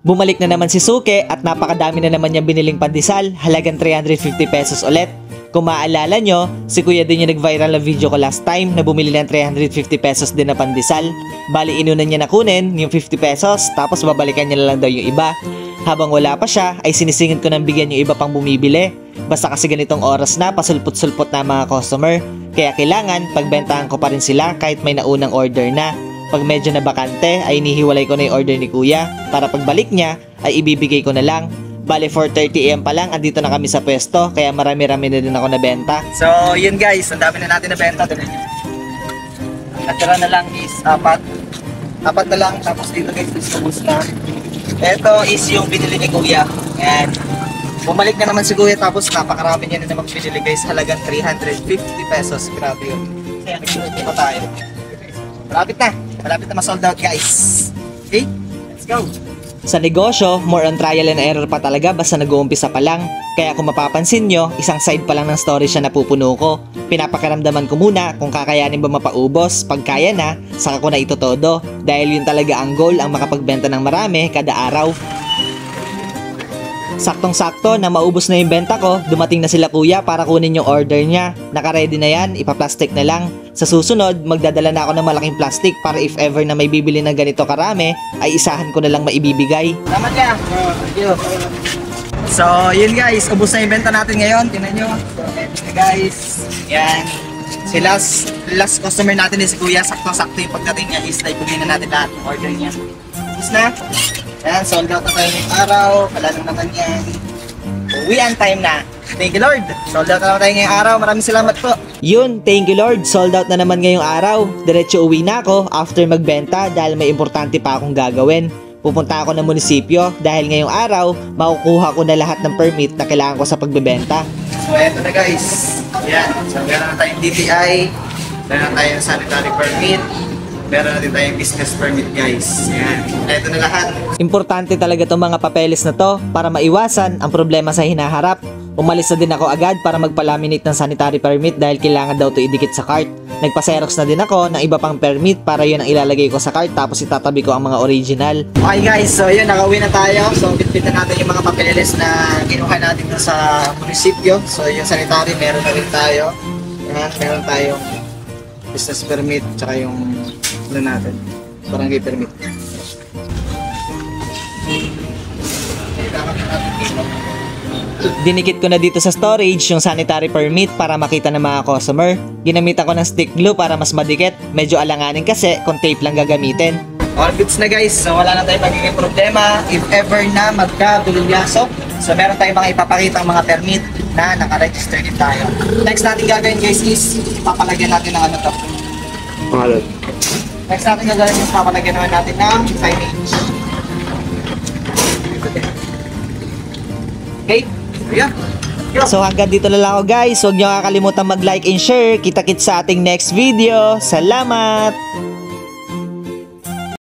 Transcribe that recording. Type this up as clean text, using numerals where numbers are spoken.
Bumalik na naman si Suke at napakadami na naman niya biniling pandesal, halagang 350 pesos ulit. Kung maaalala nyo, si Kuya din yung nag-viral na video ko last time na bumili ng 350 pesos din na pandesal. Bali inunan niya na kunin yung 50 pesos tapos babalikan niya na lang daw yung iba. Habang wala pa siya ay sinisingit ko ng bigyan yung iba pang bumibili. Basta kasi ganitong oras na pasulpot-sulpot na mga customer. Kaya kailangan pagbentahan ko pa rin sila kahit may naunang order na. Pag medyo na bakante ay inihiwalay ko na yung order ni Kuya para pagbalik niya ay ibibigay ko na lang. Bale 4:30 AM pa lang andito na kami sa pwesto kaya marami-rami na din ako nabenta. So yun guys, ang dami na natin nabenta. Natira na lang is apat na lang tapos dito guys is ubos na. Ito is yung binili ni Kuya. Ayan. Bumalik na naman si Kuya tapos napakarami niya na naman binili guys, halagang 350 pesos. Grabe yun. Kaya nagsulit pa tayo. Malapit na ma-sold out guys. Okay, let's go. Sa negosyo, more on trial and error pa talaga basta nag-uumpisa pa lang. Kaya kung mapapansin nyo, isang side pa lang ng story siya napupuno ko. Pinapakiramdaman ko muna kung kakayanin ba mapaubos. Pag kaya na, saka ko na ito todo. Dahil yun talaga ang goal, ang makapagbenta ng marami kada araw. Saktong-sakto na maubos na yung benta ko, dumating na sila Kuya para kunin yung order niya. Naka-ready na yan, ipaplastic na lang. Sa susunod, magdadala na ako ng malaking plastic para if ever na may bibili ng ganito karami, ay isahan ko na lang maibibigay. Tama ka! Thank you! So, yun guys, ubos na yung benta natin ngayon. Tingnan nyo. So, eto guys. Yan. Si last customer natin is si Kuya. Sakto-sakto yung pagdating niya is naibigay na natin lahat ng order niya. Ubos na. Yan, sold out na tayo ngayong araw. Wala lang naman yan. Uwi ang time na. Thank you Lord. Sold out na tayo ngayong araw. Maraming salamat po. Yun, thank you Lord. Sold out na naman ngayong araw. Diretso uwi na ako after magbenta dahil may importante pa akong gagawin. Pupunta ako ng munisipyo dahil ngayong araw makukuha ko na lahat ng permit na kailangan ko sa pagbebenta. So eto na guys. Yan. So meron na tayong DTI. Meron na tayong sanitary permit. Meron na din tayong business permit guys. Yan. Ito na lahat. Importante talaga itong mga papeles na to para maiwasan ang problema sa hinaharap. Umalis na din ako agad para magpalaminate ng sanitary permit dahil kailangan daw to idikit sa cart. Nagpa-xerox na din ako ng iba pang permit para yun ang ilalagay ko sa cart tapos itatabi ko ang mga original. Okay guys, so yun, nakauwi na tayo. So bitbit na natin yung mga papeles na kinuha natin doon sa munisipyo. So yung sanitary meron na rin tayo. Yan, meron tayong business permit tsaka yung natin, barangay permit. Dinikit ko na dito sa storage yung sanitary permit para makita ng mga customer. Ginamit ako ng stick glue para mas madikit. Medyo alanganin kasi kung tape lang gagamitin. All goods na guys, so wala na tayong magiging problema if ever na magka-bilyasok. So meron tayong mga ipapakita ang mga permit na naka-register din tayo. Next natin gagawin guys is papalagyan natin ng ano to. Pangalan. Next natin gagawin is papalagyan naman natin ng signage. Okay? Yeah. So hanggang dito na lang ako guys. Huwag nyo kakalimutan mag-like and share. Kita-kits sa ating next video. Salamat!